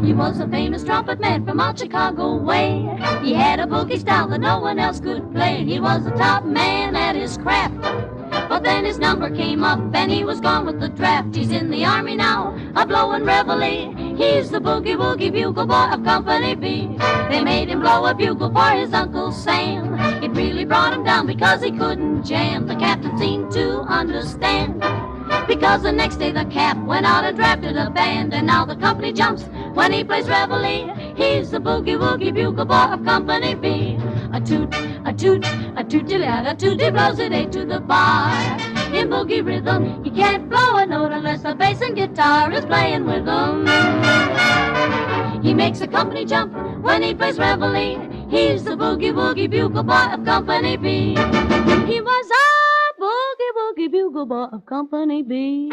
He was a famous trumpet man from out Chicago way. He had a boogie style that no one else could play. He was the top man at his craft. But then his number came up and he was gone with the draft. He's in the army now, a blowin' reveille. He's the boogie woogie bugle boy of Company B. They made him blow a bugle for his Uncle Sam. It really brought him down because he couldn't jam. The captain seemed to understand, because the next day the cap went out and drafted a band. And now the company jumps when he plays reveille. He's the boogie woogie bugle boy of Company B. A toot, a toot, a tooty-lad, a tooty blows it eight to the bar. In boogie rhythm, he can't blow a note unless the bass and guitar is playing with him. He makes a company jump when he plays reveille. He's the boogie woogie bugle boy of Company B. He was a boogie woogie bugle boy of Company B.